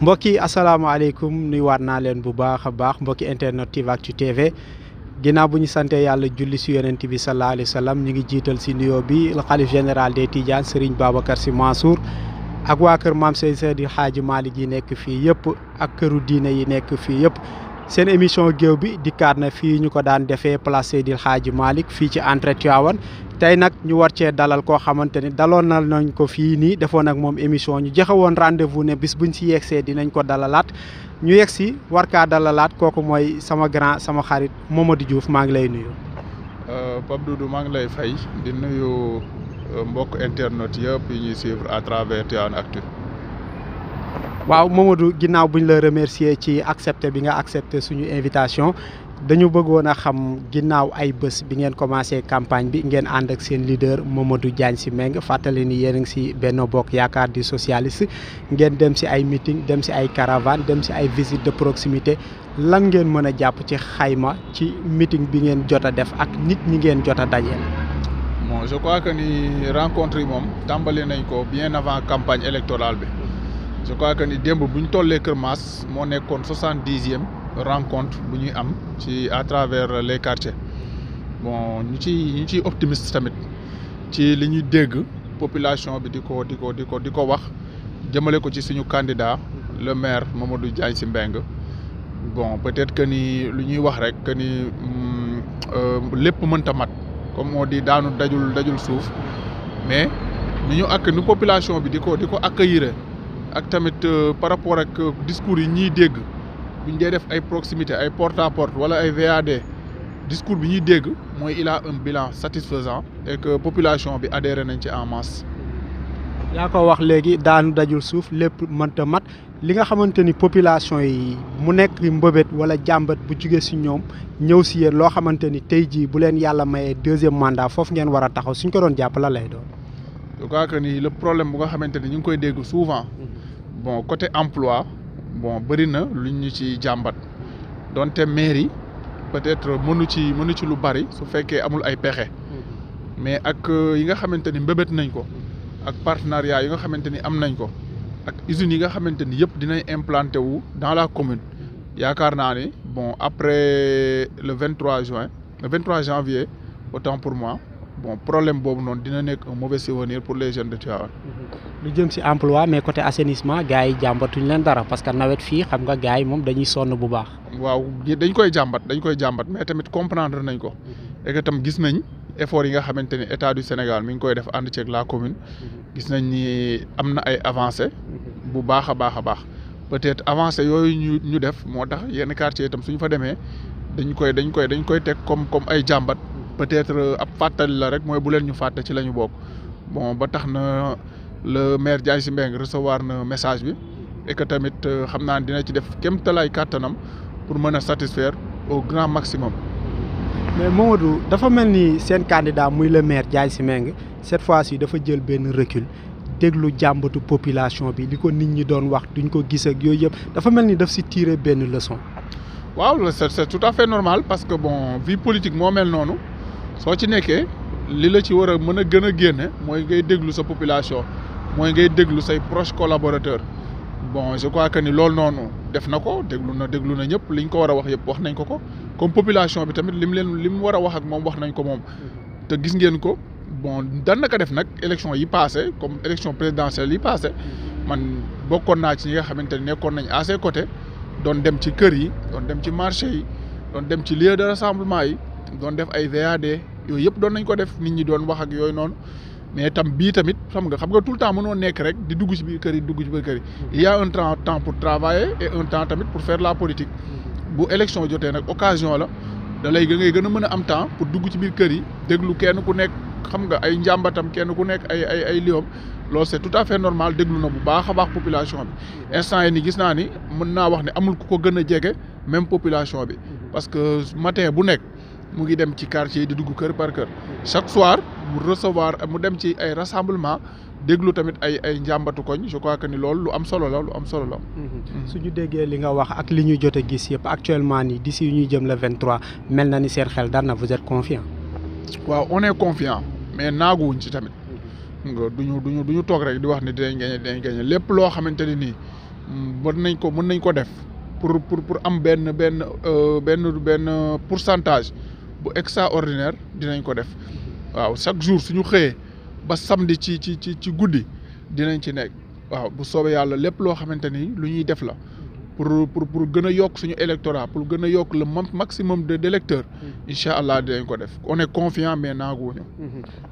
mbokk yi asalaamaaleykum nuyuwaat naa leen bu baax a baax mbokki internet Tivactu TV ginnaaw bu ñu sante yàlla julli si yonent bi sallallahu alayhi wa sallam ñu ngi jiital si nuyoo bi le xalif général des Tidianes Serigne Babacar Sy Mansour ak waa kër Maam Seydi Hadji Malick yi nekk fii yëpp ak këru diine yi nekk fii yëpp seen émission géew bi dikkaat na fii ñu ko daan defee place Seydi Hadji Malick fii ci entrée Tivaouane tey nag ñu war cee dalal koo xamante ni daloon na nañ ko fii nii defoon ak moom émission ñu joxe woon rendez-vous ne bis buñ si yegsee dinañ ko dalalaat ñu yegg si war kaa dalalaat kooku mooy sama grand sama xarit Momadou Diouf maa ngi lay nuyu. Pape Doudou maa ngi lay fay di nuyu mbokk internet yëpp yi ñuy suivre à travers Tivaouane Actu. waaw Momadou ginnaaw buñ la remercier ci accepté bi nga accepté suñu invitation dañu bëggoon a xam ginnaaw ay bés bi ngeen commencé campagne bi ngeen ànd ak seen leader Mamadou Diagne Sy Mbengue fàttali ni yéen a ngi si Benno Bokk Yaakaar di socialiste ngeen dem si ay meeting dem si ay caravane dem si ay visite de proximité lan ngeen mën a jàpp ci xayma ci meeting bi ngeen jot a def ak nit ñi ngeen jot a dajeel. bon je crois que ni rencontre yi moom tàmbali nañ ko bien avant campagne électorale bi je crois que ni démb bu ñu tollee Kër Maas moo nekkoon 70e rencontre bu ñuy am ci à travers les quartiers bon ñu ciy optimiste tamit ci li ñuy dégg population bi di ko wax jëmale ko ci suñu candidat le maire Mamadou Diagne Sy Mbengue bon peut-être que ni lu ñuy wax rek que ni lépp mënta mat comme on dit daanu dajul suuf mais nu population bi di ko accueillir ak tamit par rapport ak discours yi ñuy dégg bu ñu dee def ay proximité ay porte à porte wala ay VAD discours bi ñuy dégg mooy il a un bilan satisfaisant et que population bi adhéré nañ ci en masse. yaa ko wax léegi daanu dajul suuf lépp mënta mat li nga xamante ni population yi mu nekk mbëbët wala jàmbat bu jugee si ñoom ñëw si yéen loo xamante ni tey jii bu leen yàlla mayee deuxième mandat foofu ngeen war a taxaw suñ ko doon jàpp la lay doon. je crois que ni le problème bu nga xamante ni ñu ngi koy dégg souvent bon côté emploi bon bëri na lu ñu ci jàmbat donte mairie peut-être mënu ci lu bari su fekkee amul ay pexe mais ak yi nga xamante ni mbébét nañ ko ak partenariat yi nga xamante ni am nañ ko ak usines yi nga xamante ni yëpp dinañ implanté wu dans la commune yaakaar naa ni bon après le 23 janvier autant pour moi bon problème boobu noonu dina nekk un mauvais souvenir pour les jeunes de Tivaouane. lu jëm ci emploi mais côté assainissement gars yi jàmbatuñ leen dara parce que nawet fii xam nga gars yi moom dañuy sonn bu baax. waaw dañ koy jàmbat mais tamit comprendre nañ ko et que tam gis nañ effort yi nga xamante ni état du Sénégal mi ngi koy def ànd ceeg la commune gis nañ ni am na ay avancées bu baax a baax peut-être avancées yooyu ñu def moo tax yenn quartier itam suñ fa demee dañ koy teg comme ay jàmbat. peut-être ab fàttali la rek mooy bu leen ñu fàtte ci la ñu bokk bon ba tax na le maire Diagne Sy Mbengue recevoir na message bi et que tamit xam naa dina ci def kéemtalaay kàttanam pour mën a satisfaire au grand maximum. mais Mamadou dafa mel ni seen candidat muy le maire Diagne Sy Mbengue cette fois-ci dafa jël benn recul déglu jàmbatu population bi li ko nit ñi doon wax duñ ko gis ak yooyu yëpp dafa mel ni daf si tirer benn leçon. waaw c'est tout à fait normal parce que bon vie politique moo mel noonu. soo ci nekkee li la ci war a mën a gën a génne mooy ngay déglu sa population mooy ngay déglu say proches collaborateurs bon je crois que ni loolu noonu def na ko déglu na ñëpp liñ ko war a wax yëpp wax nañ ko comme population bi tamit li mu war a wax ak moom wax nañ ko moom te gis ngeen ko bon dan naka def nag élection yi passé comme élection présidentielle yi passé man bokkoon naa ci ñi nga xamante ne nekkoon nañ à ses côtés doon dem ci kër yi doon dem ci marché yi doon dem ci lieu de rassemblement yi doon def ay VAD yooyu yëpp doon nañ ko def nit ñi doon wax ak yooyu noonu mais tam bii tamit xam nga tout le temps mënoo nekk rek di dugg ci biir kër yi il y a un temps pour travailler et un temps tamit pour faire la politique bu élection jotee nag occasion la da lay ngay gën a mën a am temps pour dugg ci biir kër yi déglu kenn ku nekk xam nga ay njàmbatam kenn ku nekk ay liom loolu c'est tout à fait normal déglu na bu baax a baax population bi instant yi ni gis naa ni mën naa wax ne amul ku ko gën a jege même population bi parce que matin bu nekk mu ngi dem ci quartier yi di dugg kër par kër chaque soir mu dem ci ay rassemblement déglu tamit ay njàmbatu koñ je crois que ni loolu lu am solo la. suñu déggee li nga wax ak li ñu jot a gis yëpp actuellement nii d'ici ñuy jëm le 23 mel na ni seen xel dal na vous êtes confiant. waaw on est confiant mais naaguwuñ ci tamit. nga duñu toog rek di wax ne dinañ gagné lépp loo xamante ne nii mën nañ ko def pour am benn pourcentage bu extraordinaire dinañ ko def waaw chaque jour suñu xëyee ba samedi ci guddi dinañ ci nekk waaw bu soobee yàlla lépp loo xamante ni lu ñuy def la pour gën a yokk suñu électorat pour gën a yokk le maximum d'électeurs incha allah dinañ ko def on est confiant mais naaguwuñu.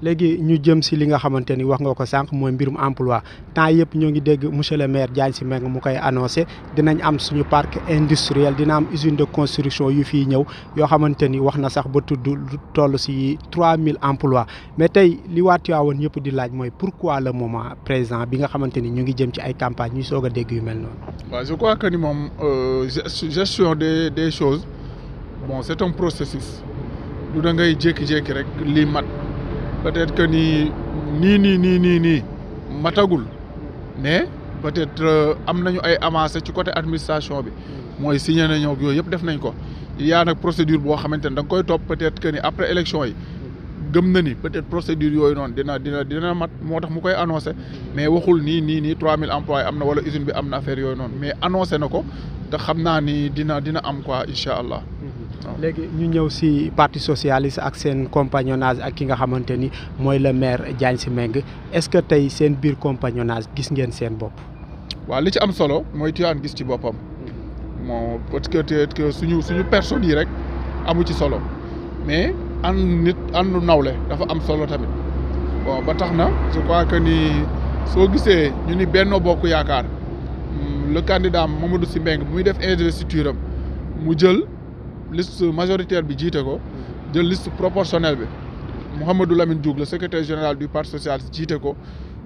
léegi ñu jëm si li nga xamante ni wax nga ko sànq mooy mbirum emploi temps yëpp ñoo ngi dégg monsieur le maire Diagne Sy Mbengue mu koy annoncé dinañ am suñu parc industriel dina am usine de construction yu fii ñëw yoo xamante ni wax na sax ba tudd lu toll si 3000 emplois mais tey li waa Tivaouane yëpp di laaj mooy pourquoi le moment présent bi nga xamante ni ñu ngi jëm ci ay campagne ñuy soog a dégg yu mel noonu. waaw je crois que ni moom gestion des choses bon c'est un processus du da ngay jékki-jékki rek lii mat peut-être que nii matagul mais peut-être am nañu ay avancées ci côté administration bi mooy signé nañu ak yooyu yëpp def nañ ko yaa nag procédure boo xamante ne da nga koy topp peut-être que ni après élection yi gëm na ni peut-être procédure yooyu noonu dina mat moo tax mu koy annoncé mais waxul nii 3000 emplois am na wala usine bi am na affaire yooyu noonu mais annoncé na ko te xam naa ni dina am quoi incha allah. léegi ñu ñëw si parti socialiste ak seen compagnonnage ak ki nga xamante ni mooy le maire Diagne Sy Mbengue est-ce que tey seen biir compagnonnage gis ngeen seen bopp. waaw li ci am solo mooy Tivaouane gis ci boppam moo parce que suñu personnes yi rek amu ci solo mais àndu nawle dafa am solo tamit bon ba tax na je crois que ni soo gisee ñu ni Benno Bokk Yaakaar le candidat Mamadou Sy Mbengue muy def investiture am mu jël liste majoritaire bi jiite ko jël liste proportionnelle bi Mouhamadou Lamine Diouf le secrétaire général du parti socialiste jiite ko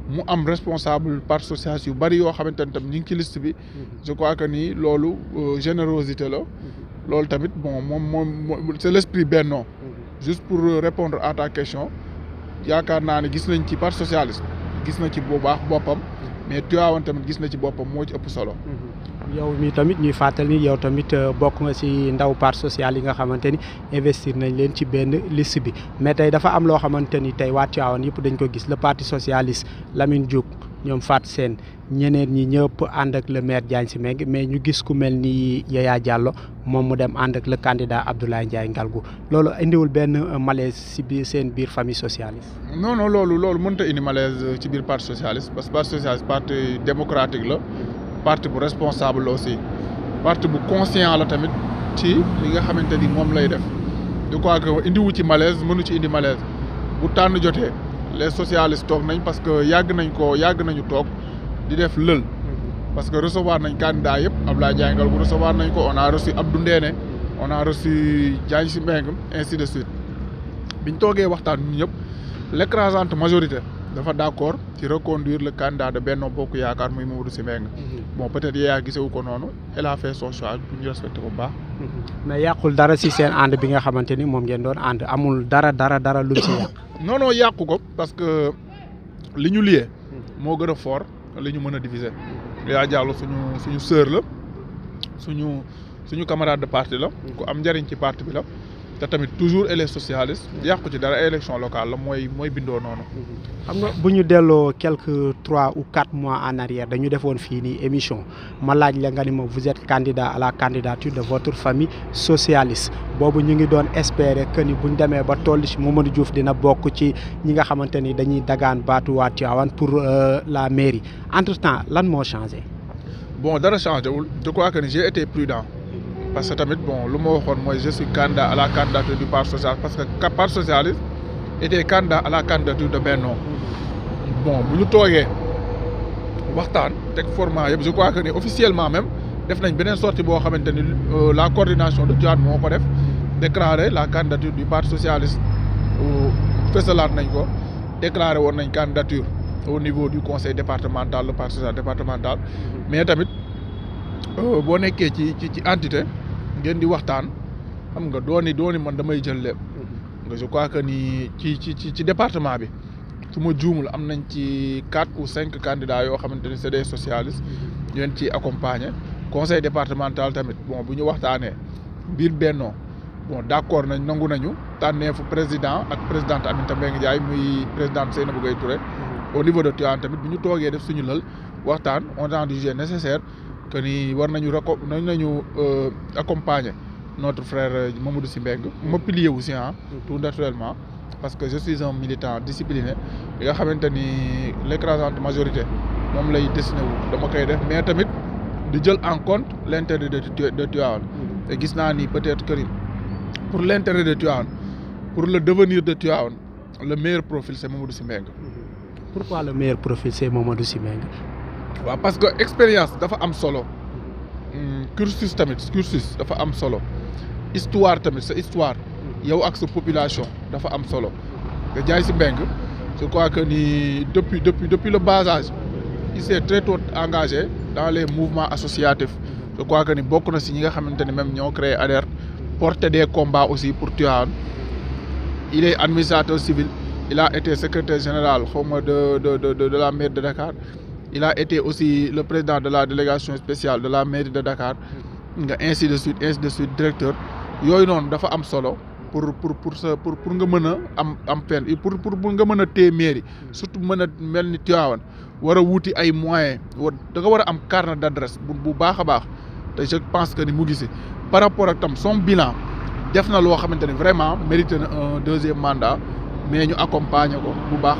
mu am responsable parti socialiste yu bari yoo xamante ne tam ñu ngi ci liste bi je crois que ni loolu générosité la loolu tamit bon moom c'est l'esprit Benno juste pour répondre à ta question yaakaar naa ne gis nañ ci parti socialiste gis na ci bu baax boppam mais Tivaouane tamit gis na ci boppam moo ci ëpp solo. yow mi tamit ñuy fàttali ni yow tamit bokk nga ci ndaw parti social yi nga xamante ni investir nañ leen ci benn liste bi mais tey dafa am loo xamante ni tey waa Tivaouane yëpp dañ ko gis le parti socialiste Lamine Diouf ñoom Fatou Sène ñeneen ñi ñëpp ànd ak le maire Diagne Sy Mbengue mais ñu gis ku mel ni Yaya Diallo moom mu dem ànd ak le candidat Abdoulaye Ndiaye Ngalgou loolu indiwul benn malaise ci biir seen biir famille socialiste. non loolu mënut a indi malaise ci biir parti socialiste parce que parti socialiste parti démocratique la. parti bu responsable la aussi parti bu conscient la tamit ci li nga xamante ni moom lay def je crois que indiwu ci malaise mënu ci indi malaise bu tànn jotee les socialistes toog nañ parce que yàgg nañu toog di def lël parce que recevoir nañ candidat yëpp Abdoulaye Ndiaye Ngalgou recevoir nañ ko on a reçu Abdou Ndéné on a reçu Diagne Sy Mbengue ainsi de suite biñ toogee waxtaan ñun ñëpp l'écrasante majorité dafa d'accord ci reconduire le candidat de Benno Bokk Yaakaar muy Mamadou Sy Mbengue bon peut-être Yaya gisewu ko noonu elle a fait son choix bu ñu respecté ko bu baax. mais yàqul dara ci seen ànd bi nga xamante ni moom ngeen doon ànd amul dara lu ci yàq. non yàqu ko parce que li ñu lié moo gën a fort li ñu mën a diviser. Yaya Diallo suñu sœur la suñu camarade de parti la. ku am njëriñ ci parti bi la. te tamit toujours elle est socialiste yàqu ci dara élection locale la mooy bindoo noonu. xam nga bu ñu delloo quelques 3 ou 4 mois en arrière dañu defoon fii nii émission ma laaj la nga ni ma vous êtes candidat à la candidature de votre famille socialiste boobu ñu ngi doon espérer que ni buñ demee ba toll ci Mamadou Diouf dina bokk ci ñi nga xamante ni dañuy dagaan baatu waa Tivaouane pour la mairie entre-temps lan moo changé. bon dara changé wul je crois que j'ai été prudent. parce que tamit bon lu ma waxoon mooy je suis candidat à la candidature du parti socialiste parce que parti socialiste était candidat à la candidature de Benno bon bu ñu toogee waxtaan teg format yëpp je crois que ni officiellement même def nañ beneen sortie boo xamante ni la coordination de Tivaouane moo ko def déclarer la candidature du parti socialiste fësalaat nañ ko déclarer woon nañ candidature au niveau du conseil départemental le parti socialiste départemental mais tamit boo nekkee ci entité ngeen di waxtaan xam nga dooni man damay jël lépp nga je crois que ni ci département bi su ma juumul am nañ ci 4 ou 5 candidats yoo xamante ni c'est des socialistes ñu leen ci accompagner conseil départemental tamit bon bu ñu waxtaanee biir Benno bon d'accord nañ nangu nañu tànneefu président ak présidente Aminata Mbengue Ndiaye muy présidente Seynabou Gaye Touré au niveau de Tivaouane tamit bu ñu toogee def suñu lël waxtaan on a jugé nécessaire que ni war nañu accompagner notre frère Mamadou Sy Mbengue ma plier aussi tout naturellement parce que je suis un militant discipliné bi nga xamante ni l'écrasante majorité moom lay destiné wu dama koy def mais tamit di jël en compte l'intérêt de Tivaouane te gis naa ni peut-être que pour l'intérêt de Tivaouane pour le devenir de Tivaouane le meilleur profil c'est Mamadou Sy Mbengue. Pourquoi le meilleur profil c'est Mamadou Sy Mbengue? waaw parce que expérience dafa am solo cursus dafa am solo histoire tamit sa histoire yow ak sa population dafa am solo te Diagne Sy Mbengue je crois que ni depuis le bas âge il s'est très tôt engagé dans les mouvements associatifs je crois que ni bokk na si ñi nga xamante ni même ñoo créé ADER porter des combats aussi pour Tivaouane. Il est administrateur civil, il a été secrétaire général de la mairie de Dakar, il a été aussi le président de la délégation spéciale de la mairie de Dakar, ainsi de suite directeur. Yooyu noonu dafa am solo pour nga mën a am pen pour nga mën a téye mairie surtout mën a mel ni Tivaouane war a wuti ay moyens da nga war a am carnet d'adresse bu baax a baax te je pense que ni mu gisi par rapport ak tam son bilan def na loo xamante ne vraiment mérité na un deuxième mandat mais ñu accompagner ko bu baax.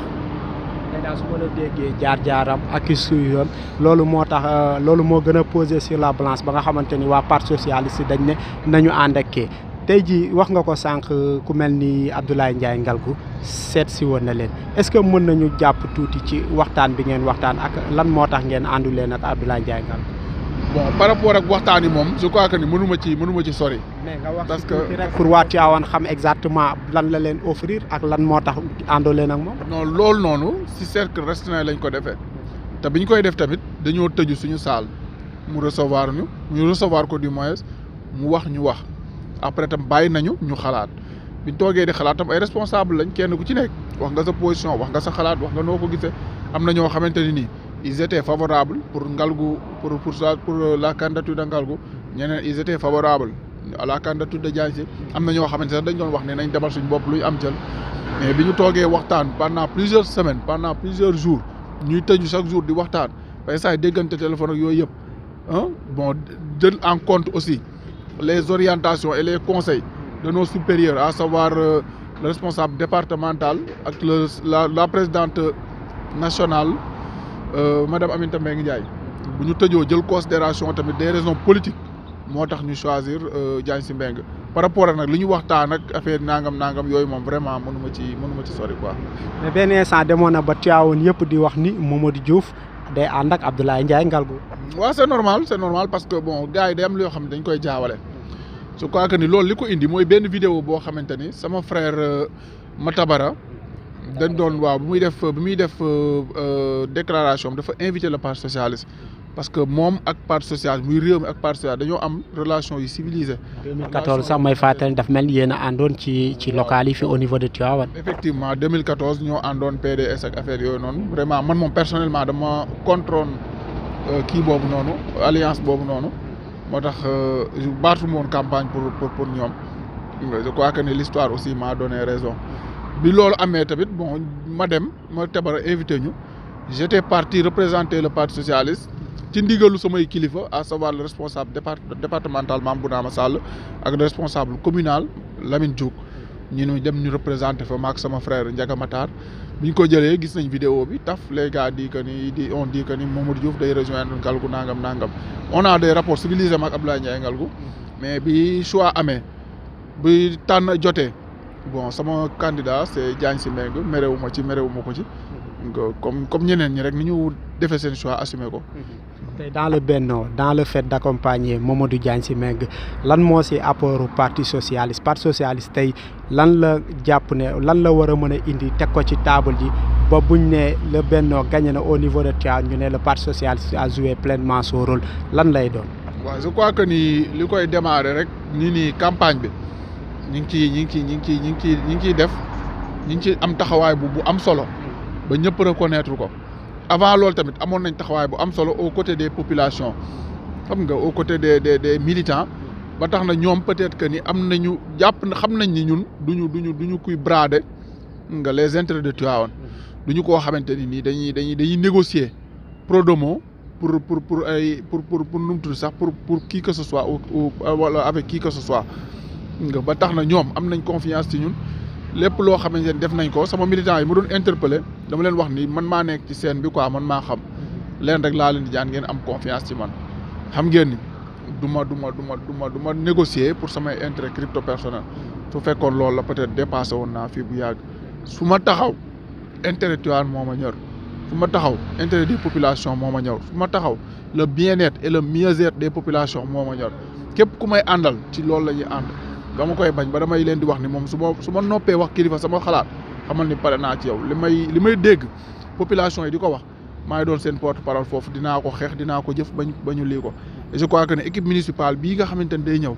tey daal su ma la déggee jaar-jaaram ak yoon loolu moo tax loolu moo gën a posé sur la balance ba nga xamante ni waa parti socialiste dañ ne nañu ànd ak kii tey jii wax nga ko sànq ku mel ni Abdoulaye Ndiaye Ngalgou seet si woon na leen est-ce que mën nañu jàpp tuuti ci waxtaan bi ngeen waxtaan ak lan moo tax ngeen àndu leen ak Abdoulaye Ndiaye Ngalgou. bon par rapport ak waxtaan yi moom je crois que ni mënuma ci sori. mais nga wax parce que rek pour waa Tivaouane xam exactement lan la leen offrir ak lan moo tax àndoo leen ak moom. non loolu noonu si cercle restreint lañ ko defee te bi ñu koy def tamit dañoo tëju suñu salle mu recevoir ko du moins mu wax ñu wax après tam bàyyi nañu ñu xalaat biñ toogee di xalaat tam ay responsable lañ kenn ku ci nekk wax nga sa position wax nga sa xalaat wax nga noo ko gisee am na ñoo xamante ni nii. Ils étaient favorables pour Ngalgou pour la candidature de Ngalgou ñeneen ils étaient favorables à la candidature de Diagne Sy am na ñoo xamante ne dañ doon wax ne nañ demal suñu bopp luy am jël mais bi ñu toogee waxtaan pendant plusieurs semaines pendant plusieurs jours ñuy tëju chaque jour di waxtaan ba saa yi déggante téléphone ak yooyu yëpp bon jël en compte aussi les orientations et les conseils de nos supérieurs à savoir le responsable départemental ak la présidente nationale. Madame Aminata Mbengue Ndiaye bu ñu tëjoo jël considération tamit des raisons politiques moo tax ñu choisir Diagne Sy Mbengue par rapport ak nag li ñu waxtaan ak affaire nangam yooyu moom vraiment mënuma ci sori quoi. mais benn instant demoon na ba Tivaouane yëpp di wax ni Mamadou Diouf day ànd ak Abdoulaye Ndiaye Ngalgou. waaw c'est normal parce que bon gars yi day am loo xam ne dañ koy jaawale je crois que ni loolu li ko indi mooy benn vidéo boo xamante ni sama frère Matabara. dañ doon waaw bi muy def déclaration dafa invité le parti socialiste parce que moom ak parti socialiste muy réew mi ak parti socialiste dañoo am relation yu civilisée. 2014 sax may fàttali daf mel ni yéen a àndoon ci local yi fi au niveau de Tivaouane. effectivement 2014 ñoo àndoon PDS ak affaire yooyu noonu vraiment man moom personnellement dama contrôle kii boobu noonu alliance boobu noonu moo tax baatuma woon campagne pour ñoom je crois que ni l'histoire aussi m'a donné raison. bi loolu amee tamit bon ma Tabara invité ñu j'étais parti représenter le parti socialiste ci ndigalu samay kilifa à savoir le responsable départemental Mame Bounama Sall ak le responsable communal Lamine Diouk ñu dem ñu représenter fa maak sama frère Ndiaga Matar bi ñu ko jëlee gis nañ vidéo bi taf les gars on dit que ni Mamadou Diouf day rejoindre Ngalgou nangam on a des rapports civilisés maak Abdoulaye Ndiaye Ngalgou mais bi choix amee bi tànn jotee bon sama candidat c'est Diagne Sy Mbengue merewuma ko ci comme ñeneen ñi rek ni ñu defee seen choix assumé ko. tey dans le Benno dans le fait d'accompagner Mamadou Diagne Sy Mbengue lan moo ci apport parti socialiste tey lan la jàpp ne lan la war a mën a indi teg ko ci table ji ba buñ ne le Benno gagné na au niveau de Tivaouane ñu ne le parti socialiste a joué pleinement son rôle lan lay doon. waaw je crois que ni li koy démarrer rek ni campagne bi. ñi ngi ciy am taxawaay bu am solo ba ñëpp reconnaître ko avant loolu tamit amoon nañ taxawaay bu am solo aux côtés des populations xam nga aux côtés des militants ba tax na ñoom peut-être que ni am nañu xam nañ ni ñun duñu kuy brader nga les intérêts de Tivaouane duñu koo xamante ni nii dañuy négocier pro domo pour nu mu tudd sax pour qui que ce soit wala avec qui que ce soit nga ba tax na ñoom am nañ confiance ci ñun lépp loo xamante ne def nañ ko sama militant yi ma doon interpellé dama leen wax ni man maa nekk ci scène bi quoi man maa xam leen rek laa leen di jaan ngeen am confiance ci man xam ngeen ni du ma négocier pour samay intérêt crypto personnel su fekkoon loolu la peut-être dépassé woon naa fii bu yàgg su ma taxaw intérêt Tivaouane moo ma ñor fu ma taxaw intérêt des populations moo ma ñor fu ma taxaw le bien-être et le mieux-être des populations moo ma ñor képp ku may àndal ci loolu la ñuy ànd dama koy bañ ba damay leen di wax ni moom su ma noppee wax kilifa sama xalaat xamal ni pare naa ci yow li may dégg population yi di ko wax maa ngi doon seen porte parole foofu dinaa ko xeex dinaa ko jëf ba ñu lii ko et je crois que ne équipe municipale bii nga xamante ne day ñëw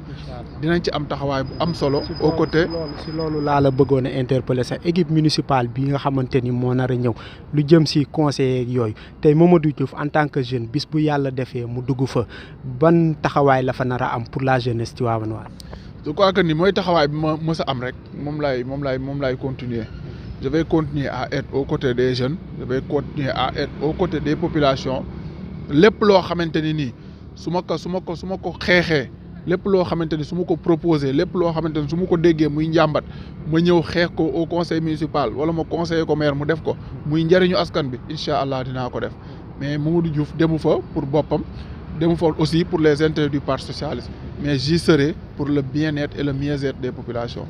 dinañ ci am taxawaay bu am solo au côté si loolu laa la bëggoon a interpeller sax équipe municipale bii nga xamante ni moo nar a ñëw lu jëm si conseiller yooyu tey Mamadou Diouf en tant que jeune bis bu yàlla defee mu dugg fa ban taxawaay la fa nar a am pour la jeunesse tivaouanoise. je crois que ni mooy taxawaay bi ma mës a am rek moom laay continuer je vais continuer à être aux côtés des jeunes je vais continuer à être aux côtés des populations lépp loo xamante ni nii su ma ko xeexee lépp loo xamante ni su ma ko proposé lépp loo xamante ni su ma ko déggee muy njàmbat ma ñëw xeex ko au conseil municipal wala ma conseiller ko maire mu def ko muy njëriñu askan bi incha allah dinaa ko def mais Mamadou Diouf demu fa pour boppam demu fa aussi pour les intérêts du parti socialiste mais j'y serai pour le bien-être et le mieux-être des populations.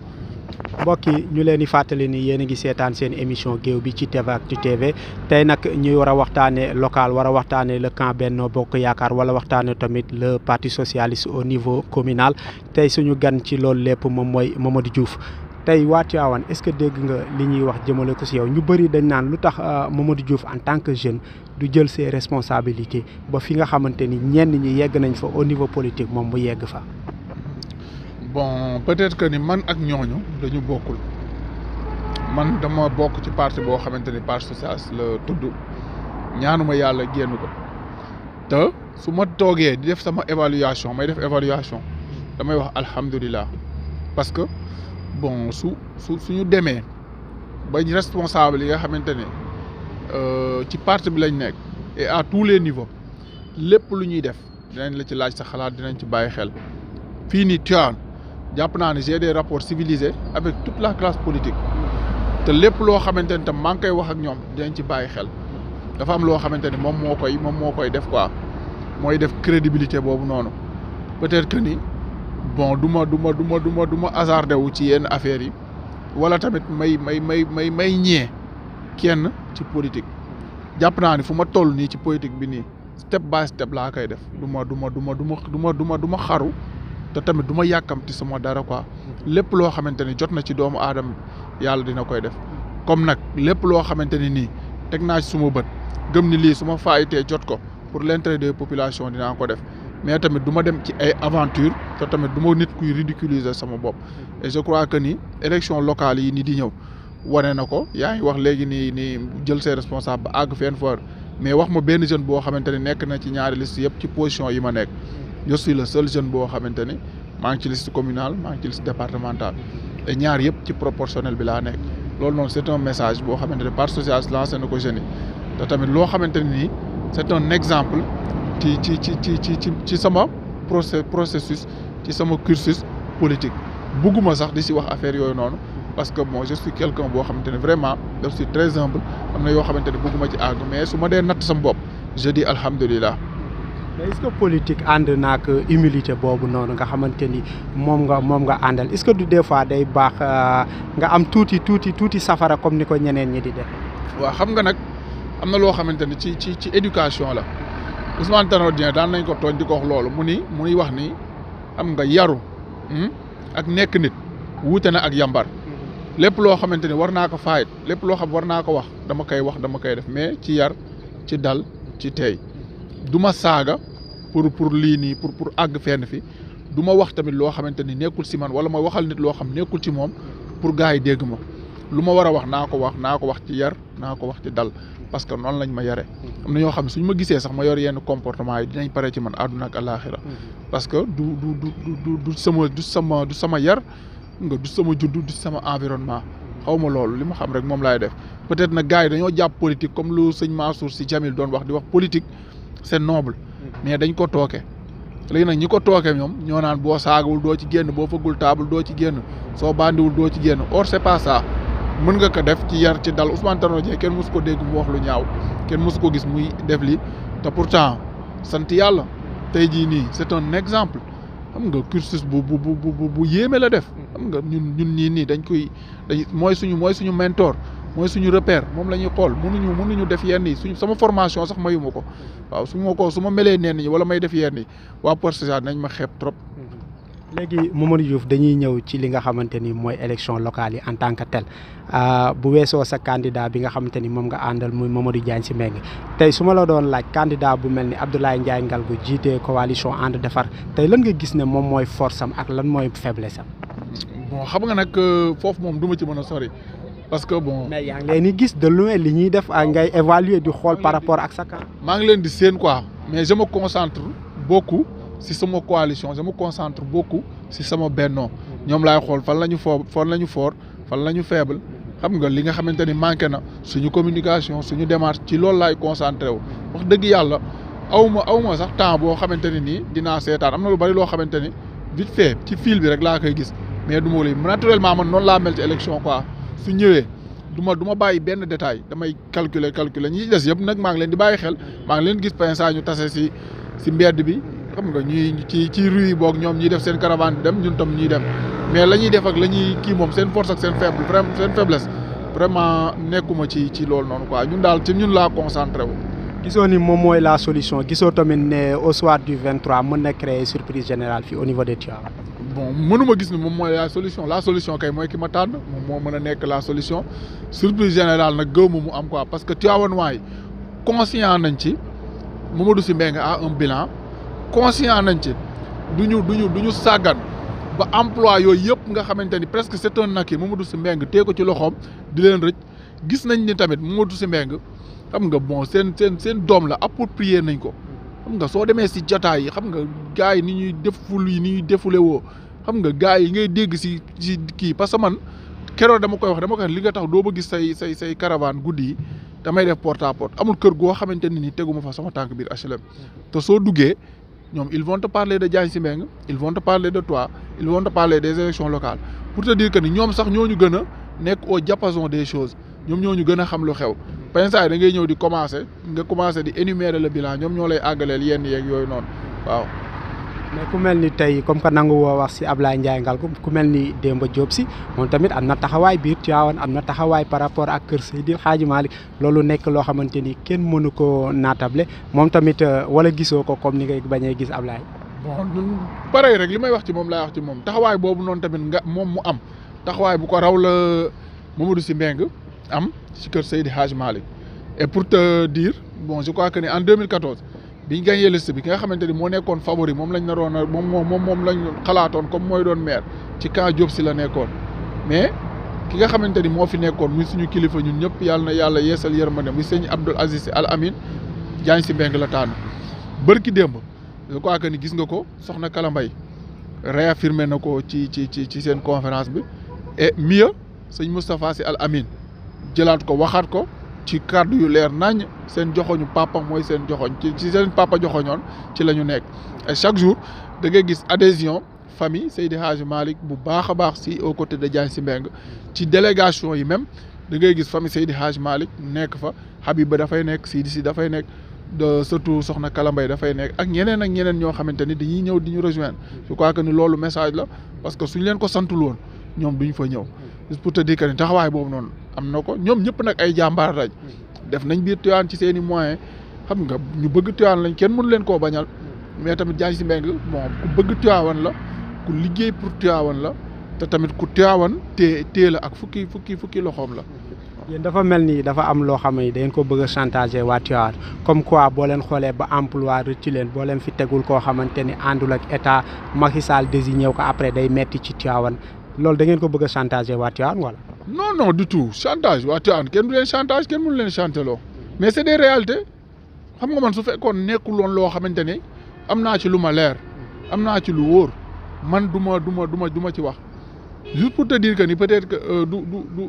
mbokk yi ñu leen di fàttali ni yéen a ngi seetaan seen émission géew bi ci Tevactu TV tey nag ñuy war a waxtaanee local war a waxtaanee le camp Benno Bokk Yaakaar wala waxtaanee tamit le parti socialiste au niveau communal tey suñu gan ci loolu lépp moom mooy Mamadou Diouf tey waa Tivaouane est-ce que dégg nga li ñuy wax jëmale ko si yow ñu bëri dañ naan lu tax Mamadou Diouf en tant que jeune du jël ses responsabilités ba fi nga xamante ni ñenn ñi yegg nañ fa au niveau politique moom mu yegg fa. bon peut-être que ni man ak ñooñu dañu bokkul man dama bokk ci parti boo xamante ni parti socialiste la tudd ñaanuma yàlla génn ko te su ma toogee di def sama évaluation may def évaluation damay wax alhamdulilah parce que bon suñu demee ba responsable yi nga xamante ne ci parti bi lañ nekk et à tous les niveaux lépp lu ñuy def dinañ la ci laaj sa xalaat dinañ ci bàyyi xel fii nii Tivaouane jàpp naa ne j'ai des rapports civilisés avec toute la classe politique te lépp loo xamante ne tam maa ngi koy wax ak ñoom dinañ ci bàyyi xel dafa am loo xamante ni moom moo koy def quoi mooy def crédibilité boobu noonu peut-être que ni bon du ma hasardé wu ci yenn affaires yi wala tamit may ñee kenn ci politique jàpp naa ni fu ma toll nii ci politique bi nii step by step laa koy def du ma xaru te tamit du ma yàkkamti sama dara quoi lépp loo xamante ni jot na ci doomu aadama yàlla dina koy def comme nag lépp loo xamante ni nii teg naa ci suma bët gëm ni lii su ma faayitee jot ko pour l'intérêt des populations dinaa ko def mais tamit du ma dem ci ay aventure te tamit du ma nit kuy ridiculiser sama bopp et je crois que ni élection locale yi ni di ñëw wane na ko yaa ngi wax léegi nii jël ses responsables ba àgg fenn for mais wax ma benn jeune boo xamante ni nekk na ci ñaari liste yëpp ci position yi ma nekk je suis le seul jeune boo xamante ni maa ngi ci liste communale maa ngi ci liste départementale et ñaar yëpp ci proportionnel bi laa nekk loolu noonu c'est un message boo xamante ne parti socialiste lancé na ko jeunes yi te tamit loo xamante ne nii c'est un exemple ci sama processus ci sama cursus politique bugguma sax di si wax affaire yooyu noonu parce que bon je suis quelqu'un boo xamante ne vraiment je suis très humble am na yoo xamante ne bugguma ci àgg mais su ma dee natt sama bopp je dis alhamdulilah. mais est-ce que politique ànd naak humilité boobu noonu nga xamante ni moom nga àndal est-ce que du des fois day baax nga am tuuti safara comme ni ko ñeneen ñi di def. waaw xam nga nag am na loo xamante ni ci éducation la Ousmane Tanor Dieng daan nañ ko tooñ di ko wax loolu muy wax ni am nga yaru ak nekk nit wuute na ak yambar lépp loo xamante ni war naa ko faayit lépp loo xam war naa ko wax dama koy def mais ci yar ci dal ci teey du ma saaga pour lii nii pour àgg fenn fi du ma wax tamit loo xamante ni nekkul si man wala ma waxal nit loo xam nekkul ci moom pour gars yi dégg ma lu ma war a wax naa ko wax ci yar naa ko wax ci dal parce que noonu lañ ma yare am na ñoo xam ne suñ ma gisee sax ma yor yenn comportement yi dinañ pare ci man àdduna ak àllaaxira parce que du sama yar nga du sama juddu du sama environnement xaw ma loolu li ma xam rek moom laay def peut-être nag gars yi dañoo jàpp politique comme lu sëñ Mansour Sy Djamil doon wax di wax politique c'est noble mais dañ ko tooke léegi nag ñi ko tooke ñoom ñoo naan boo saagawul doo ci génn boo fëggul table doo ci génn soo bandiwul doo ci génn or c'est pas ça mën nga ko def ci yar ci dal Ousmane Tanor Dieng kenn mosu ko dégg mu wax lu ñaaw kenn mosu ko gis muy def li te pourtant sant yàlla tey jii nii c'est un exemple xam nga cursus bu yéeme la def xam nga ñun nii dañ mooy suñu mentor mooy suñu repère moom la ñuy xool mënuñu def yenn yi sama formation sax mayuma ko waaw su ma melee nenn ñi wala may def yenn yi waa Portugal nañ ma xeeb trop. léegi Mamadou Diouf dañuy ñëw ci li nga xamante ni mooy élection locale yi en tant que tel bu weesoo sa candidat bi nga xamante ni moom nga àndal muy Mamadou Diagne Sy Mbengue tey su ma la doon laaj candidat bu mel ni Abdoulaye Ndiaye Ngalgou jiite coalition ànd defar tey lan nga gis ne moom mooy force am ak lan mooy faiblesse am. bon xam nga nag foofu moom du ma ci mën a sori parce que bon. mais yaa ngi leen di gis de loin li ñuy def ngay évaluer di xool par rapport ak sa camp. maa ngi leen di séen quoi mais je me concentre beaucoup si sama coalition je me concentre beaucoup si sama bennoo ñoom laay xool fan la ñu fort fan la ñu faible xam nga li nga xamante ni manqué na suñu communication suñu démarche ci loolu laay concentré wu wax dëgg yàlla awma sax temps boo xamante ne nii dinaa seetaan am na lu bari loo xamante ni vite fait ci fil bi rek laa koy gis mais du ma lay naturellement man noonu laa mel ci élection quoi su ñëwee du ma bàyyi benn détail damay calculer ñi des yëpp nag maa ngi leen di bàyyi xel maa ngi leen gis pensa ñu tase si mbedd bi xam nga ñuy ci rue yi boog ñoom ñuy def seen caravane di dem ñun tam ñuy dem mais la ñuy def ak la ñuy kii moom seen force ak seen faiblesse vraiment nekkuma ci loolu noonu quoi ñun daal ci ñun laa concentré wu. gisoo ni moom mooy la solution gisoo tamit ne au soir du 23 mën na créer surprise générale fii au niveau de Tivaouane. bon mënuma gis ni moom mooy la solution kay mooy ki ma tànn moom moo mën a nekk la solution surprise générale nag gëw ma mu am quoi parce que Tivaouane waay conscient nañ ci Mamadou Sy Mbengue a un bilan conscient nañ ci duñu sàggan ba emploi yooyu yëpp nga xamante ni presque c'est un acquis Mamadou Sy Mbengue tee ko ci loxoom di leen rëcc gis nañ ni tamit Mamadou Sy Mbengue xam nga bon seen doom la approprier nañ ko xam nga soo demee si jotaay yi xam nga gars yi ni ñuy defule woo xam nga gars yi ngay dégg si kii parce que man keroog dama koy wax li nga tax doo ba gis say caravane guddi yi damay def porte à porte amul kër goo xamante ne ni teguma fa sama tànk biir HLM te soo duggee ñoom ils vont te parler de Diagne Sy Mbengue ils vont te parler de toi ils vont te parler des élections locales pour te dire que ni ñoom sax ñooñu gën a nekk au diapason des choses ñoom ñooñu gën a xam lu xew pensa da ngay ñëw di commencer di énumérer le bilan ñoom ñoo lay àggaleel yenn yeeg yooyu noonu waaw. mais ku mel ni tey comme que nangu woo wax si Abdoulaye Ndiaye Ngalgou ku mel ni Demba Diop si moom tamit am na taxawaay biir Tivaouane am na taxawaay par rapport ak kër Seydi Hadji Malick loolu nekk loo xamante ni kenn mënu ko naatable moom tamit wala gisoo ko comme ni ngay bañee gis Abdoulaye. bon pareil rek li may wax ci moom laay wax ci moom taxawaay boobu noonu tamit moom mu am taxawaay bu ko raw la Mamadou Sy Mbengue am ci kër Seydi Hadji Malick et pour te dire bon je crois que ni en 2014. biñ gagné liste bi ki nga xamante ni moo nekkoon favori moom lañ naroon a moom lañ xalaatoon comme mooy doon maire ci camp Diop Sy la nekkoon mais ki nga xamante ni moo fi nekkoon muy suñu kilifa ñun ñëpp yàlla na yàlla yeesal yërmande muy sëñ Abdoul Aziz Sy Al Amine Diagne Sy Mbengue la tànn bërki démb je crois que ni gis nga ko soxna Kala Mbaye réaffirmé na ko ci seen conférence bi et mieux sëñ Moustapha Sy Al Amine jëlaat ko waxaat ko ci kàddu yu leer nañ seen joxoñu papa mooy seen joxoñ ci seen papa joxoñoon ci la ñu nekk et chaque jour da ngay gis adhésion famille Seydi Hadji Malick bu baax a baax si aux côtés de Diagne Sy Mbengue ci délégation yi même da ngay gis famille Seydi Hadji Malick nekk fa Habiba dafay nekk Sidi Sy dafay nekk de surtout soxna Kala Mbaye dafay nekk ak ñeneen ñoo xamante ni dañuy ñëw di ñu rejoindre je crois que ni loolu message la parce que suñ leen ko santul woon ñoom duñ fa ñëw juste pour te dire que ni taxawaay boobu noonu am na ko ñoom ñëpp nag ay jàmbaar lañ def nañ biir Tivaouane ci seen i moyens xam nga ñu bëgg Tivaouane lañ kenn mënu leen koo bañal mais tamit Diagne Sy Mbengue bon ku bëgg Tivaouane la ku liggéey pour Tivaouane la te tamit ku Tivaouane tée la ak fukki loxoom la. yéen dafa mel ni dafa am loo xam ne da ngeen ko bëgg a chantager waa Tivaouane comme quoi boo leen xoolee ba emploi rëcc leen boo leen fi tegul koo xamante ni àndul ak état Macky Sall désigné ko après day metti ci Tivaouane loolu da ngeen ko bëgg a chantager waa Tivaouane wala. non du tout chantage waa Tivaouane kenn du leen chantage kenn mënu leen chanter loo mais c'est des réalités xam nga man su fekkoon nekkul woon loo xamante ne am naa ci lu ma leer am naa ci lu wóor man du ma ci wax juste pour te dire que ni peut-être que du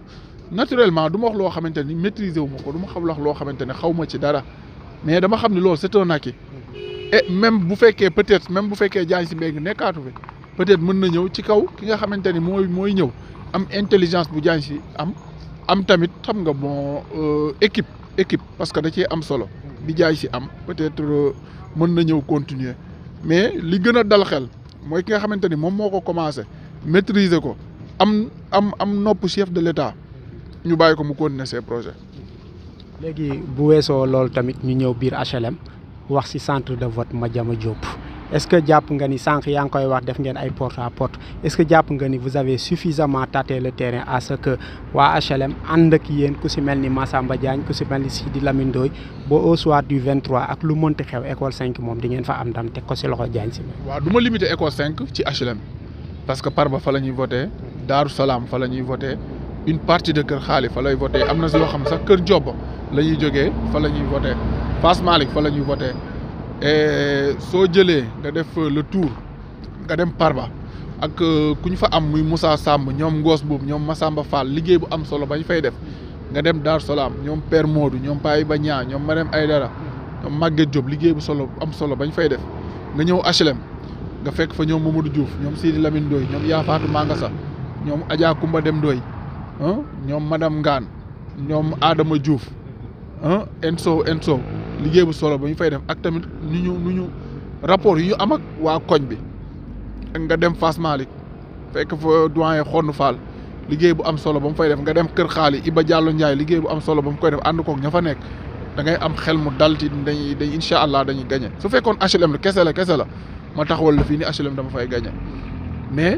naturellement du ma wax loo xamante ni maîtriser wu ma ko du ma xam wax loo xamante ne xaw ma ci dara mais dama xam ne loolu c'est un acquis et même bu fekkee peut-être même bu fekkee Diagne Sy Mbengue nekkaatu fi peut-être mën na ñëw ci kaw ki nga xamante ni mooy ñëw am intelligence bu Diagne Sy am tamit xam nga bon équipe parce que da cee am solo bi Diagne Sy am peut-être mën na ñëw continuer mais li gën a dal xel mooy ki nga xamante ni moom moo ko commencé maîtriser ko am nopp chef de l'État ñu bàyyi ko mu continuer ses projets. léegi bu weesoo loolu tamit ñu ñëw biir HLM wax ci centre de vote Madiama Diop est-ce que jàpp nga ni sànq yaa ngi koy wax def ngeen ay porte à porte est-ce que jàpp nga ni vous avez suffisamment tâté le terrain à ce que waa HLM ànd ak yéen ku ci mel ni Massamba Diagne ku ci mel ni Sidi Lamine Ndoye ba au soir du 23 ak lu mënti xew école 5 moom di ngeen fa am ndam teg ko ci loxo Diagne Sy. waaw du ma limiter école 5 ci HLM parce que Parba fa la ñuy voté Darou Salaam fa la ñuy voté une partie de Kër Xaali fa lay voté am na si yoo xam sax Kër Diop la ñuy jógee fa la ñuy voté Fass Malick fa la ñuy voté et soo jëlee nga def le tour nga dem Parba ak ku ñu fa am muy Moussa Samb ñoom Ngoos boobu ñoom Massamba Fall liggéey bu am solo bañ fay def nga dem Darou Salaam ñoom Père Modou ñoom Paye Ba Ñaa ñoom Marème Aydara ñoom Maguette Diop liggéey bu solo am solo bañ fay def nga ñëw HLM nga fekk fa ñoom Mamadou Diouf ñoom Sidi Lamine Ndoye ñoom Yafatou Mangassa ñoom Adja Koumba Dem Ndoye ñoom madame Ngane ñoom Adama Diouf Enso liggéey bu solo ba ñu fay def ak tamit nu ñu rapport yi ñu am ak waa koñ bi nga dem Fass Malick fekk fa doyen Xonn Fall liggéey bu am solo ba mu fay def nga dem Kër Xaali Iba Diallo Ndiaye liggéey bu am solo ba mu koy def ànd koog ña fa nekk da ngay am xel mu dal ci dañ incha allah dañuy gagné su fekkoon HLM kese la ma taxawal la fii ni HLM dama fay gagné mais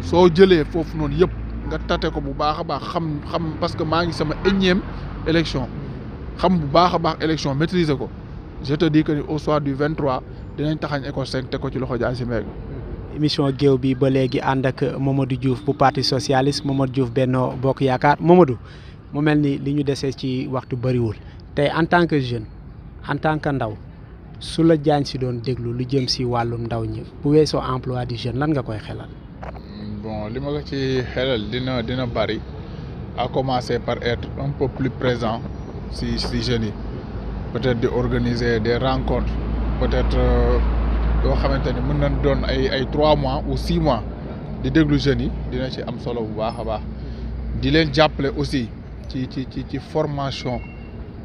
soo jëlee foofu noonu yëpp nga tate ko bu baax a baax xam parce que maa ngi sama énième élection xam bu baax a baax élection maîtriser ko je te dis que au soir du 23 dinañ taxañ école 5 teg ko ci loxo Diagne Sy Mbengue. émission géew bi ba léegi ànd ak Mamadou Diouf bu parti socialiste Mamadou Diouf Benno Bokk Yaakaar Mamadou mu mel ni li ñu desee ci waxtu bëriwul tey en tant que jeune en tant que ndaw su la Diagne Sy doon déglu lu jëm si wàllum ndaw ñi bu weesoo emploi du jeune lan nga koy xelal. bon li ma ko ci xelal dina bari à commencer par être un peu plus présent si jeunes yi peut-être di organiser des rencontres peut-être yoo xamante ni mën nañ doon ay 3 mois ou 6 mois di déglu jeunes yi dina ci am solo bu baax a baax di leen jàppale aussi ci formation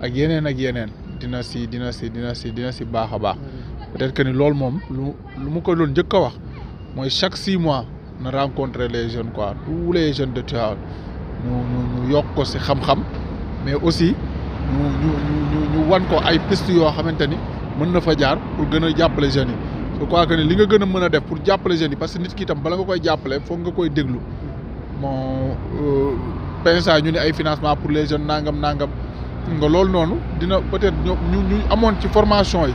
ak yeneen dina si baax a baax peut-être que ni loolu moom lu mu ko doon njëkk a wax mooy chaque 6 mois na rencontrer les jeunes quoi tous les jeunes de Tivaouane ñu yokk ko si xam-xam mais aussi ñu wan ko ay pistes yoo xamante ni mën na fa jaar pour gën a jàppale jeunes yi je crois que ni li nga gën a mën a def pour jàppale jeunes yi parce que nit ki itam bala nga koy jàppale foog nga koy déglu bon pensa ñu ne ay financement pour les jeunes nangam nga loolu noonu dina peut-être ñu amoon ci formation yi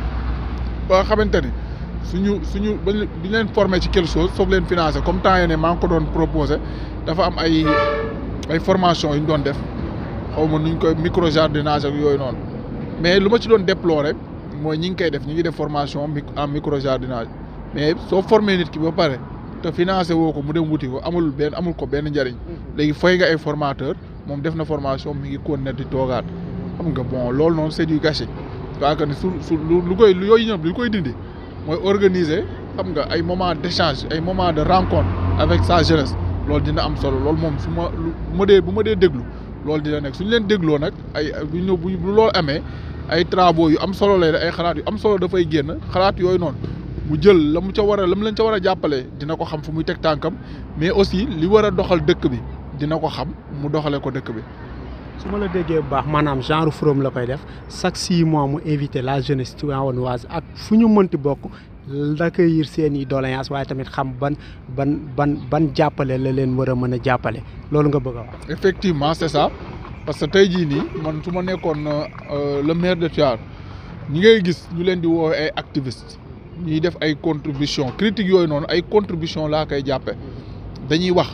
ba xamante ni suñu bañ di leen former ci quelque chose soog leen financer comme temps yii ne maa ngi ko doon proposer dafa am ay formation yu ñu doon def xaw ma nuñ koy micro jardinage ak yooyu noonu mais lu ma ci doon déplorer mooy ñi ngi koy def ñi ngi def formation en micro jardinage mais soo former nit ki ba pare te financer woo ko mu dem wuti ko amul ko benn njariñ léegi fay nga ay formateur moom def na formation mi ngi continuer di toogaat xam nga bon loolu noonu c'est du gâchis waa que ni yooyu ñëpp lu koy dindi mooy organiser xam nga ay moment d'échange ay moment de rencontre avec sa jeunesse loolu dina am solo loolu moom bu ma dee déglu loolu dina nekk suñu leen dégloo nag bu loolu amee ay travaux yu am solo lay ay xalaat yu am solo dafay génn xalaat yooyu noonu mu jël la mu leen ca war a jàppale dina ko xam fu muy teg tànkam mais aussi li war a doxal dëkk bi dina ko xam mu doxalee ko dëkk bi. su ma la déggee bu baax maanaam genre forum la koy def chaque 6 mois mu invité la jeunesse tivaouanoise ak fu ñu mënti bokk d'accueillir seen i doléances waaye tamit xam ban jàppale la leen war a mën a jàppale loolu nga bëgg a wax. effectivement c'est ça parce que tey jii nii man su ma nekkoon le maire de Tivaouane ñi ngay gis ñu leen di woo ay activistes ñuy def ay contributions critiques yooyu noonu ay contributions laa koy jàppe dañuy wax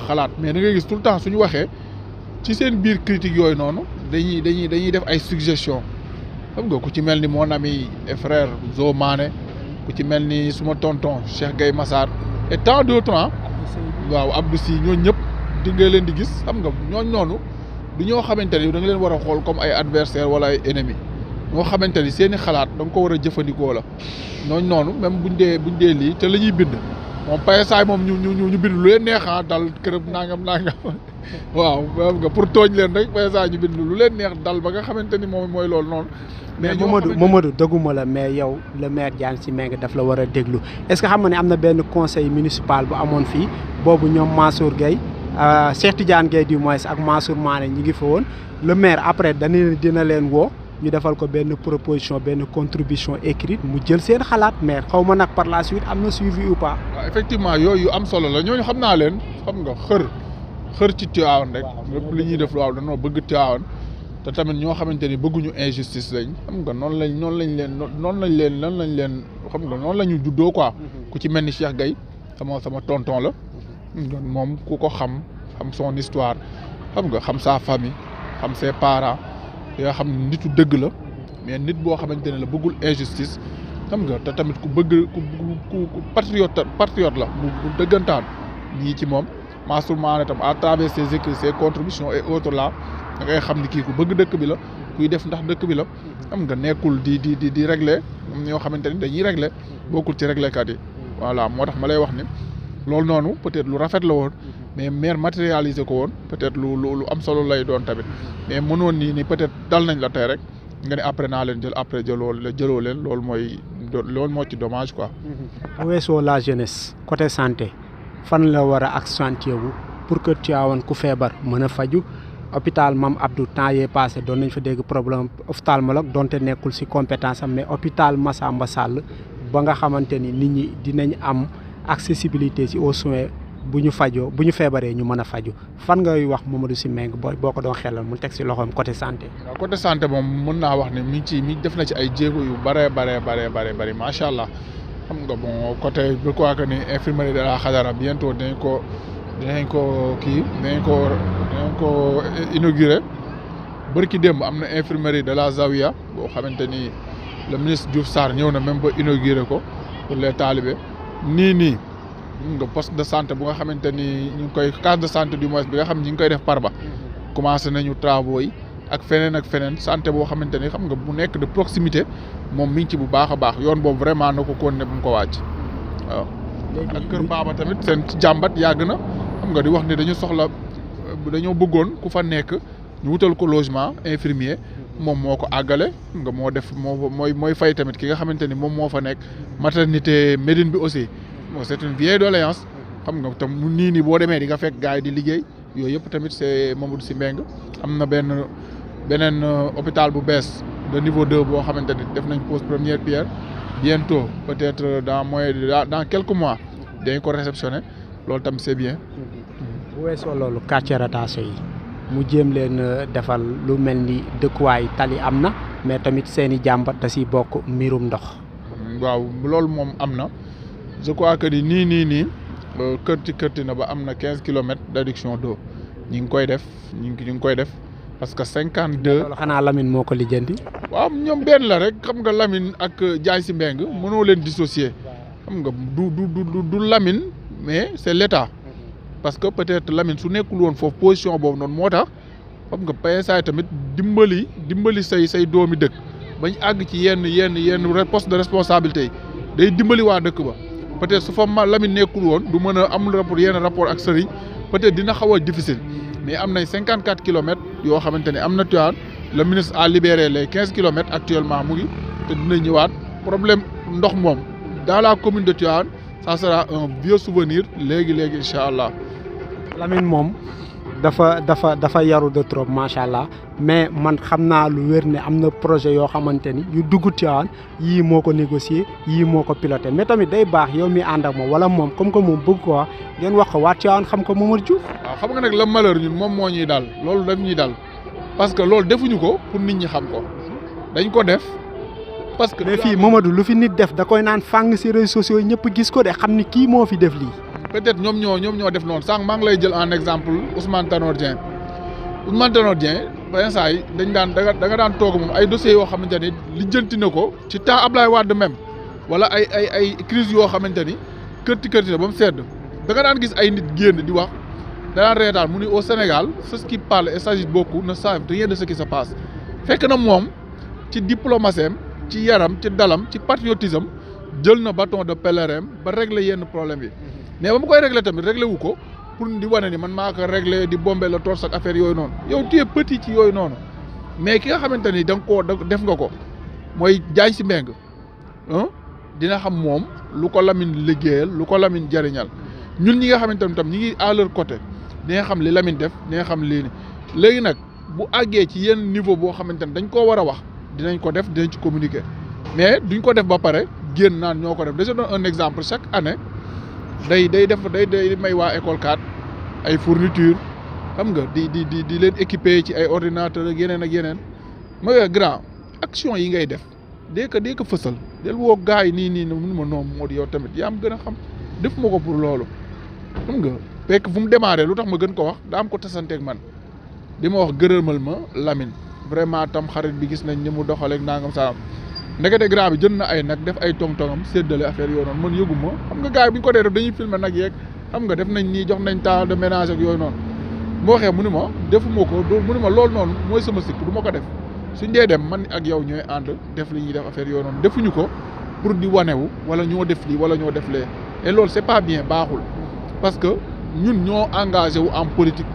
xalaat mais da ngay gis tout le temps suñu waxee. ci seen biir critique yooyu noonu dañuy def ay suggestions xam nga ku ci mel ni mon ami et frère Zo Mané ku ci mel ni suma tonton Cheikh Gueye Massar et tant d'autres waaw Abdou Sy ñooñu ñëpp di nga leen di gis xam nga ñooñu noonu du ñoo xamante ne da nga leen war a xool comme ay adversaires wala ay ennemis ñoo xamante ni seen i xalaat da nga ko war a jëfandikoo la ñooñu noonu même buñ dee lii te la ñuy bind moom payesaay moom ñu bind lu leen neex dal kërëb nangam waaw nga pour tooñ leen rek payesaay ñu bind lu leen neex dal ba nga xamante ni moom mooy loolu noonu. mais Mamadou dëgguma la mais yow le maire Diagne Sy Mbengue daf la war a déglu est-ce que xam nga ne am na benn conseil municipal bu amoon fii boobu ñoom Mansour Gueye Cheikh Tidiane Gueye du moins ak Mansour Mané ñi ngi fa woon le maire après dina leen woo ñu defal ko benn proposition benn contribution écrite mu jël seen xalaat maire xaw ma nag par la suite am na suivi ou pas. waaw effectivement yooyu am solo la ñooñu xam naa leen xam nga xër ci Tivaouane rek lépp li ñuy def waaw dañoo bëgg Tivaouane te tamit ñoo xamante ni bëgguñu injustice lañ xam nga noonu lañ leen xam nga noonu la ñu juddoo quoi. ku ci mel ni Cheikh Gueye sama tonton la. moom ku ko xam son histoire xam nga xam sa famille xam ses parents yoo xam ne nitu dëgg la mais nit boo xamante ne la bëggul injustice xam nga te tamit ku bëgg ku patriote la bu dëggantaan ñii ci moom Mansour Mané tam à travers ses écrits ses contributions et autres là da ngay xam ni kii ku bëgg dëkk bi la kuy def ndax dëkk bi la xam nga nekkul di régler ñoo xamante ni dañuy régler bokkul ci réglekat yi voilà moo tax ma lay wax ni loolu noonu peut-être lu rafet la woon mais maire matérialiser ko woon peut-être lu am solo lay doon tamit mais mënoon ni peut-être dal nañ la tey rek nga ne après naa leen jël après jëloo leen loolu moo ci dommage quoi. bu weesoo la jeunesse côté santé fan la war a accentuer wu pour que Tivaouane ku feebar mën a faju hôpital Mame Abdou temps yee passé doon nañ fa dégg problème ophtalmologue donte nekkul ci compétence am mais hôpital Massamba Sall ba nga xamante ni nit ñi dinañ am accessibilité ci aux soins bu ñu feebaree ñu mën a faju fan ngay wax Mamadou Sy Mbengue boo ko doon xelal mu teg ci loxoom côté santé. waaw côté santé moom mën naa wax ne mi def na ci ay jéego yu bare macha allah xam nga bon côté je crois que ni infirmerie de la Xadara bientôt dinañ ko inauguré bërki démb am na infirmerie de la Zawiya boo xamante ni le ministre Diouf Sarr ñëw na même ba inauguré ko pour les talibés. nii nga poste de santé bu nga xamante ni ñu ngi koy case de santé du moins bi nga xam ne ñu ngi koy def Parba commencé nañu travaux yi ak feneen santé boo xamante ni xam nga bu nekk de proximité moom mi ngi ci bu baax a baax yoon boobu vraiment na ko continuer bu mu ko wàcc waaw. ak Kër Baaba tamit seen jàmbat yàgg na xam nga di wax ni dañoo bëggoon ku fa nekk ñu wutal ko logement infirmier moom moo ko àggale nga moo def mooy fay tamit ki nga xamante ni moom moo fa nekk maternité Médine bi aussi c'est une vieille doléance xam nga tam nii boo demee di nga fekk gars yi di liggéey yooyu yëpp tamit c'est Mamadou Sy Mbengue am na beneen hôpital bu bees de niveau 2 boo xamante ni def nañ pose première pierre bientôt peut-être dans quelques mois dañ ko réceptionner loolu tam c'est bien. bu weesoo loolu quartier rattaché yi mu jéem leen defal lu mel ni dëkkuwaay tali am na mais tamit seeni jàmbat da si bokk mbirum ndox. waaw loolu moom am na je crois que nii kërti na ba am na 15 kilomètres d'adduction d'eau ñi ngi koy def parce que 52. loolu xanaa Lamine moo ko lijjanti. waaw ñoom benn la rek xam nga Lamine ak Diagne Sy Mbengue mënoo leen dissocier xam nga du Lamine mais c'est l'État. parce que peut-être Lamine su nekkul woon foofu position boobu noonu moo tax xam nga PSA tamit dimbali say doomi dëkk bañ àgg ci yenn poste de responsabilité yi day dimbali waa dëkk ba peut-être su fa Lamine nekkul woon du mën a amul rapport ak sëriñ peut-être dina xaw a difficile mais am nañ 54 kilomètres yoo xamante ne am na Tivaouane le ministre a libéré les 15 kilomètres actuellement mu ngi te dina ñëwaat problème ndox moom dans la commune de Tivaouane ça sera un vieux souvenir léegi incha allah. Lamine moom dafa yaru de trop macha allah mais man xam naa lu wér ne am na projet yoo xamante ni yu dugg Tivaouane yii moo ko négocier yii moo ko piloté mais tamit day baax yow mi ànd ak moom wala moom comme que moom bëgg ko wax ngeen wax ko waa Tivaouane xam ko Mamadou Diouf. waaw xam nga nag le malheur ñun moom moo ñuy dal loolu daf ñuy dal parce que loolu defuñu ko pour nit ñi xam ko dañ ko def. parce que mais fii Mamadou lu fi nit def da koy naan fàng ci réseaux sociaux yi ñëpp gis ko de xam ni kii moo fi def lii. peut-être ñoom ñoo def noonu sànq maa ngi lay jël en exemple Ousmane Tanor Dieng ba instant yi da nga daan toog moom ay dossiers yoo xamante ni lijjanti na ko ci temps Ablaye Wade même wala ay crise yoo xamante ni kërti na ba mu sedd da nga daan gis ay nit génn di wax da daan reetaan mu ni au Sénégal ceux qui parlent et s'agitent beaucoup ne savent rien de ce qui se passe fekk na moom ci diplomatie am ci yaram ci dalam ci patriotisme jël na bâton de pèlerin ba régler yenn problème yi mais ba mu koy régler tamit régler wu ko pour di wane ni man maa ko régler di bomber le torse ak affaire yooyu noonu yow tu es petit ci yooyu noonu mais ki nga xamante ni da nga koo def nga ko mooy Diagne Sy Mbengue dina xam moom lu ko Lamine liggéeyal lu ko Lamine jariñal ñun ñi nga xamante ni tam ñi ngi à leur côté di nga xam li Lamine def di nga xam lii ni léegi nag bu àggee ci yenn niveau boo xamante ni dañ koo war a wax dinañ ko def dinañ ci communiquer mais duñ ko def ba pare génn naan ñoo ko def déjà donne un exemple chaque année day may waa école 4 ay fourniture xam nga di leen équiper ci ay ordinateur ak yeneen mooy grand action yi ngay def dee ko fësal del woo gars yi nii mun ma noom moo di yow tamit yaa am gën a xam def ma ko pour loolu xam nga fekk fu mu démarré lu tax ma gën ko wax daa am ko tasanteeg man di ma wax gërëmal ma Lamine vraiment tam xarit bi gis nañ ni mu doxaleeg nangam saam ndekete grand bi jënd na ay nag def ay tong-tongam séddale affaire yooyu noonu man yëgu ma xam nga gars yi bu ñu ko dee def dañuy filmer nag yeeg xam nga def nañ nii jox nañ temps de ménage ak yooyu noonu moo waxee mu ni ma defuma ko mu ni ma loolu noonu mooy sama sikk du ma ko def suñ dee dem man ak yow ñooy ànd def li ñuy def affaire yooyu noonu defuñu ko pour di wanewu wala ñoo def lii wala ñoo def lee et loolu c'est pas bien baaxul parce que ñun ñoo engagé wu en politique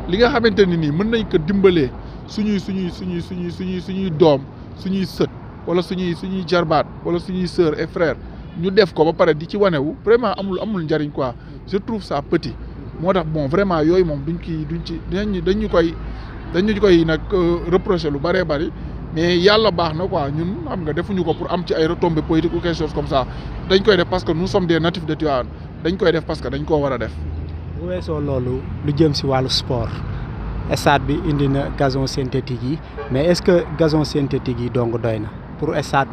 li nga xamante ni nii mën nañ ko dimbalee suñuy doom suñuy sët wala suñuy jarbaat wala suñuy sœur et frère ñu def ko ba pare di ci wanewu vraiment amul njariñ quoi je trouve ça petit moo tax bon vraiment yooyu moom duñ ci dañu koy nag reprocher lu bëree bëri mais yàlla baax na quoi ñun xam nga defuñu ko pour am ci ay retombées politiques ou quelque chose comme ça dañ koy def parce que nous sommes des natifs de Tivaouane dañ koy def parce que dañ koo war a def. bu weesoo loolu lu jëm si wàllu sport stade bi indi na gazon synthétique yi mais est-ce que gazon synthétique yi dong doy na pour stade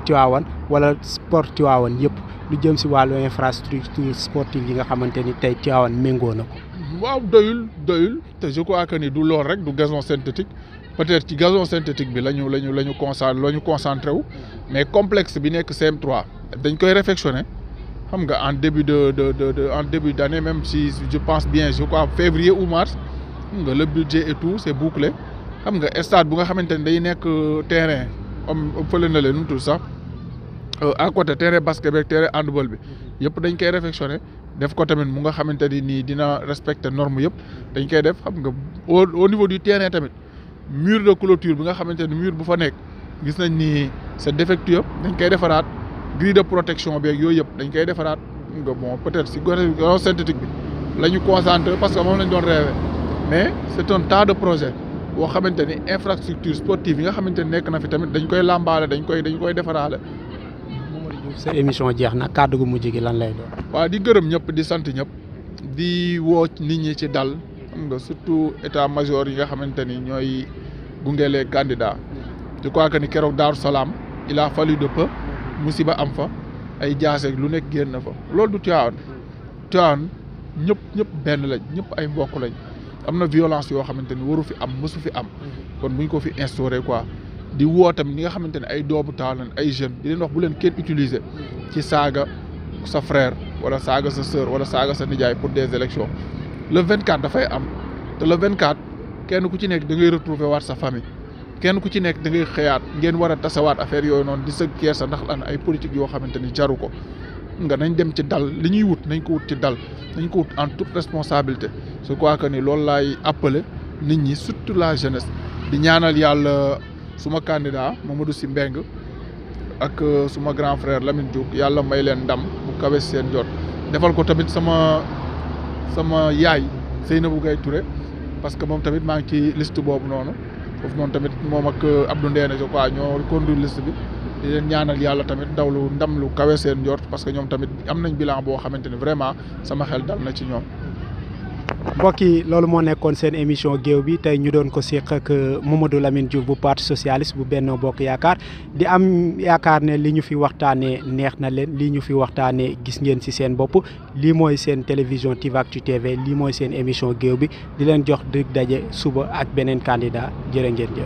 Tivaouane wala sport Tivaouane yëpp lu jëm si wàllu infrastructure sportive yi nga xamante ni tey Tivaouane méngoo na ko. waaw doyul te je crois que ni du lool rek du gazon synthétique peut-être ci gazon synthétique bi la ñu concentré wu mais complexe bi nekk CM3 dañ koy réfectionner xam nga en début en début d'année même si je pense bien je crois février ou mars xam nga le budget et tout c'est bouclé xam nga stade bu nga xamante ni day nekk terrain am fële na leen nu mu tudd sax à côté terrain basket bi terrain handball bi yëpp dañ koy réfectionner def ko tamit mu nga xamante ni nii dina respecter normes yëpp dañ koy def xam nga au niveau du terrain tamit mur de clôture bi nga xamante ni mur bu fa nekk gis nañ ni c'est défectueux dañ koy defaraat grille de protection beeg yooyu yëpp dañ koy defaraat nga bon peut-être si gazon synthétique bi la ñu concentré parce que moom lañ doon rêvé mais c'est un tas de projet boo xamante ni infrastructure sportive yi nga xamante ni nekk na fi tamit dañ koy làmbaale dañ koy defaraale. sa émission jeex na kàddu gu mujj gi lan lay doon. waaw di gërëm ñëpp di sant ñëpp di woo nit ñi ci dal xam nga surtout état major yi nga xamante ni ñooy gunge les candidats je crois que ni keroog Daaru Salaam il a fallu de peu musiba am fa ay jaaseeg lu nekk génn fa loolu du Tivaouane ñëpp benn lañ ñëpp ay mbokk lañ am na violence yoo xamante ni waru fi am mësu fi am kon buñ ko fi instauré quoi. di woo tamit ñi nga xamante ne ay doomu taal lañ ay jeunes di leen wax bu leen kenn utiliser ci saaga sa frère wala saaga sa sœur wala saaga sa nijaay pour des élections le 24 dafay am te le 24 kenn ku ci nekk da ngay retrouver waat sa famille kenn ku ci nekk da ngay xëyaat ngeen war a tasawaat affaire yooyu noonu di sa keer sa ndax lan ay politique yoo xamante ni jaru ko nga nañ dem ci dal li ñuy wut nañ ko wut ci dal nañ ko wut en toute responsabilité je crois que ni loolu laay appeler nit ñi surtout la jeunesse di ñaanal yàlla. suma candidat Mamadou Sy Mbengue ak suma grand frère Lamine Diouk yàlla may leen ndam bu kawe seen jot defal ko tamit sama yaay Seynabou Gaye Touré parce que moom tamit maa ngi ci liste boobu noonu foofu noonu tamit moom ak Abdou Ndéné je crois ñoo conduire liste bi di leen ñaanal yàlla tamit ndam lu kawe seen jot parce que ñoom tamit am nañ bilan boo xamante ni vraiment sama xel dal na ci ñoom. mbokk yi loolu moo nekkoon seen émission géew bi tey ñu doon ko séq ak Mamadou Lamine Diouf bu parti socialiste bu Benno Bokk Yaakaar di am yaakaar ne li ñu fi waxtaanee neex na leen lii ñu fi waxtaanee gis ngeen ci seen bopp lii mooy seen télévision Tivactu TV lii mooy seen émission géew bi di leen jox dig daje suba ak beneen candidat jërë ngeen jëf.